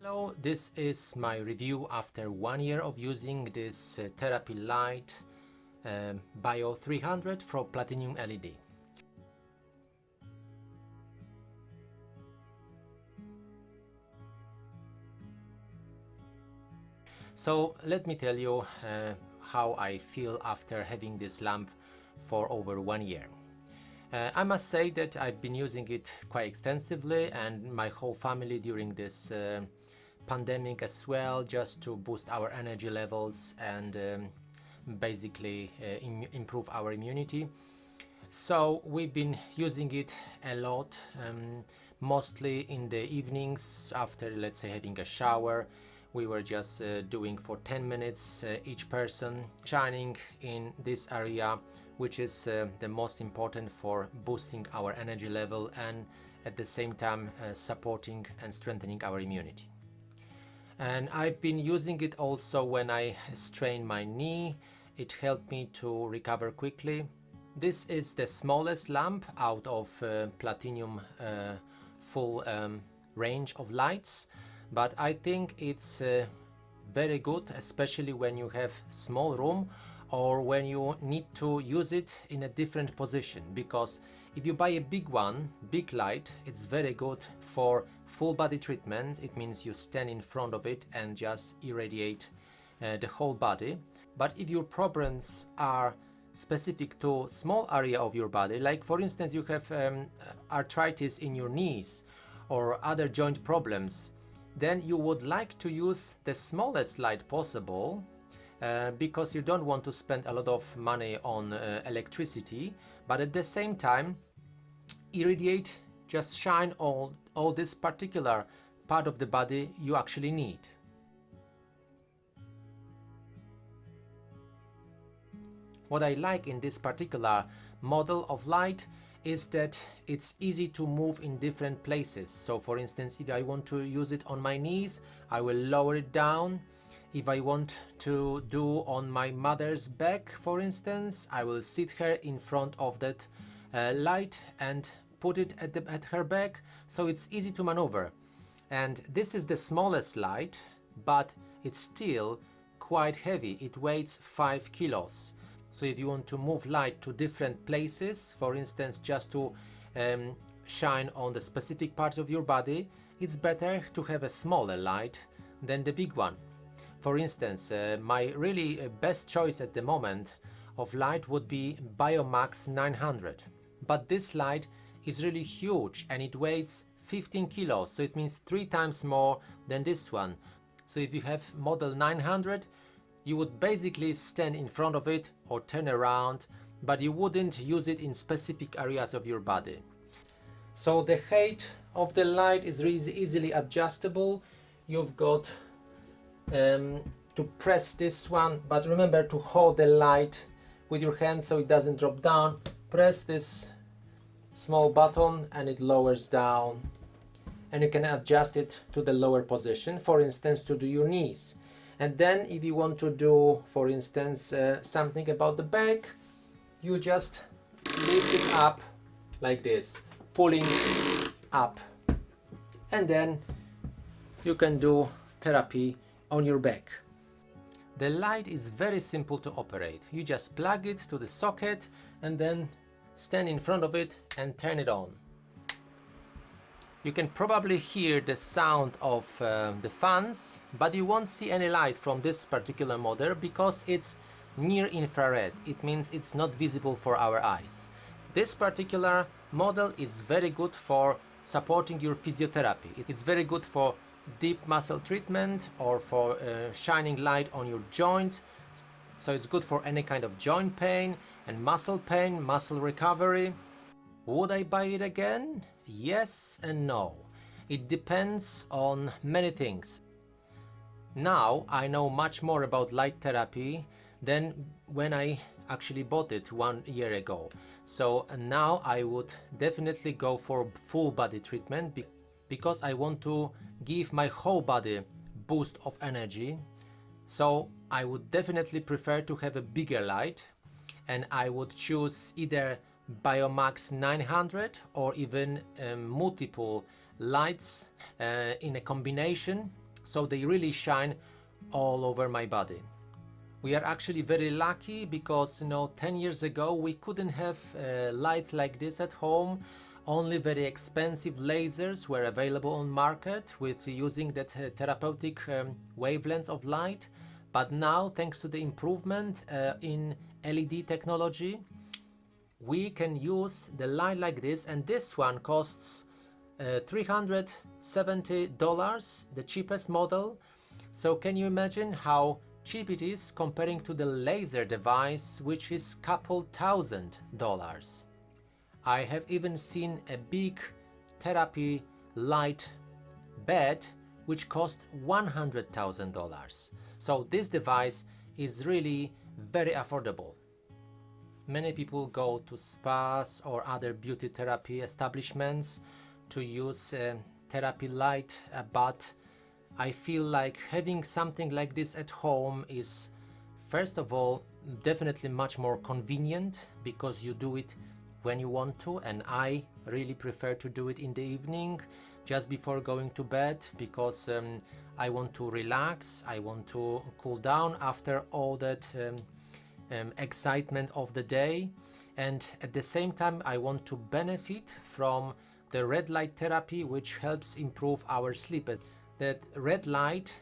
Hello, this is my review after 1 year of using this therapy light Bio 300 from Platinum LED. So let me tell you how I feel after having this lamp for over 1 year. I must say that I've been using it quite extensively, and my whole family during this pandemic as well, just to boost our energy levels and basically improve our immunity. So we've been using it a lot, mostly in the evenings after, let's say, having a shower. We were just doing for 10 minutes each person, shining in this area, which is the most important for boosting our energy level and at the same time supporting and strengthening our immunity. And I've been using it also when I strained my knee. It helped me to recover quickly. This is the smallest lamp out of Platinum full range of lights, but I think it's very good, especially when you have small room or when you need to use it in a different position, because if you buy a big one, big light, it's very good for full body treatment. It means you stand in front of it and just irradiate the whole body. But if your problems are specific to small area of your body, like for instance you have arthritis in your knees or other joint problems, then you would like to use the smallest light possible because you don't want to spend a lot of money on electricity, but at the same time irradiate, just shine all this particular part of the body you actually need. What I like in this particular model of light is that it's easy to move in different places. So for instance, if I want to use it on my knees, I will lower it down. If I want to do on my mother's back, for instance, I will sit her in front of that light and put it at her back, so it's easy to maneuver. And this is the smallest light, but it's still quite heavy. It weighs 5 kilos. So if you want to move light to different places, for instance, just to shine on the specific parts of your body, it's better to have a smaller light than the big one. For instance, my really best choice at the moment of light would be Biomax 900. But this light is really huge and it weighs 15 kilos, so it means 3 times more than this one. So if you have model 900, you would basically stand in front of it or turn around, but you wouldn't use it in specific areas of your body. So the height of the light is really easily adjustable. You've got to press this one, but remember to hold the light with your hand so it doesn't drop down. Press this small button and it lowers down, and you can adjust it to the lower position, for instance to do your knees. And then if you want to do, for instance, something about the back, you just lift it up like this, pulling up, and then you can do therapy on your back. The light is very simple to operate. You just plug it to the socket and then stand in front of it and turn it on. You can probably hear the sound of the fans, but you won't see any light from this particular model because it's near infrared. It means it's not visible for our eyes. This particular model is very good for supporting your physiotherapy. It's very good for deep muscle treatment or for shining light on your joints. So it's good for any kind of joint pain and muscle pain, muscle recovery. Would I buy it again? Yes and no. It depends on many things. Now I know much more about light therapy than when I actually bought it 1 year ago. So now I would definitely go for full body treatment because I want to give my whole body boost of energy. So I would definitely prefer to have a bigger light, and I would choose either Biomax 900 or even multiple lights in a combination so they really shine all over my body. We are actually very lucky because 10 years ago we couldn't have lights like this at home. Only very expensive lasers were available on market with using that therapeutic wavelengths of light. But now, thanks to the improvement in LED technology, we can use the light like this, and this one costs $370, the cheapest model. So can you imagine how cheap it is comparing to the laser device, which is couple $1,000. I have even seen a big therapy light bed which cost $100,000. So this device is really very affordable. Many people go to spas or other beauty therapy establishments to use therapy light, but I feel like having something like this at home is, first of all, definitely much more convenient because you do it when you want to, and I really prefer to do it in the evening just before going to bed because I want to relax, I want to cool down after all that excitement of the day, and at the same time I want to benefit from the red light therapy, which helps improve our sleep. That red light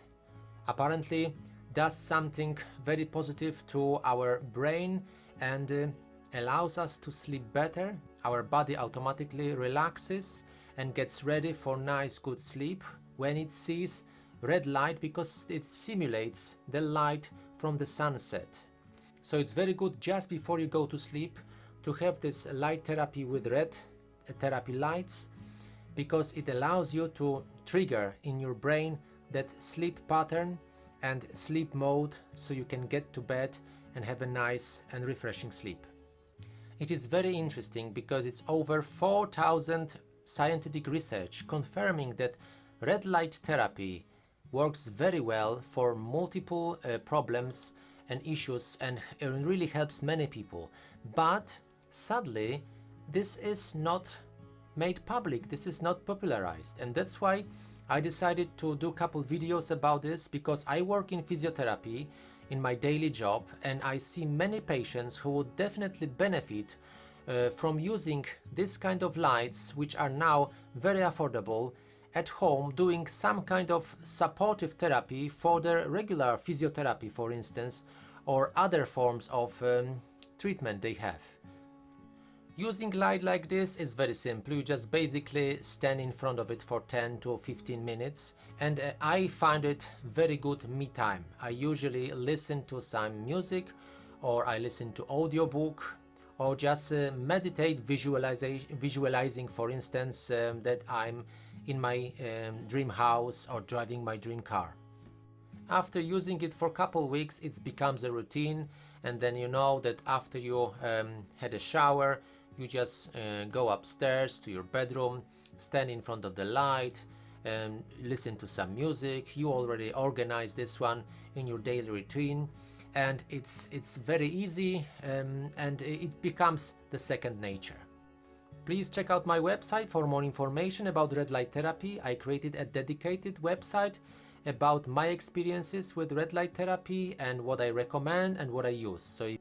apparently does something very positive to our brain and allows us to sleep better. Our body automatically relaxes and gets ready for nice good sleep when it sees red light because it simulates the light from the sunset. So it's very good just before you go to sleep to have this light therapy with red therapy lights, because it allows you to trigger in your brain that sleep pattern and sleep mode so you can get to bed and have a nice and refreshing sleep. It is very interesting because it's over 4,000 scientific research confirming that red light therapy works very well for multiple problems and issues, and it really helps many people. But sadly, this is not made public, this is not popularized, and that's why I decided to do a couple videos about this, because I work in physiotherapy in my daily job and I see many patients who would definitely benefit from using this kind of lights, which are now very affordable, at home, doing some kind of supportive therapy for their regular physiotherapy, for instance, or other forms of treatment they have. Using light like this is very simple. You just basically stand in front of it for 10 to 15 minutes, and I find it very good me time. I usually listen to some music, or I listen to audiobook, or just meditate, visualizing, for instance, that I'm in my dream house or driving my dream car. After using it for a couple weeks, it becomes a routine, and then you know that after you had a shower, you just go upstairs to your bedroom, stand in front of the light, and listen to some music. You already organize this one in your daily routine, and it's very easy, and it becomes the second nature. Please check out my website for more information about red light therapy. I created a dedicated website about my experiences with red light therapy and what I recommend and what I use. So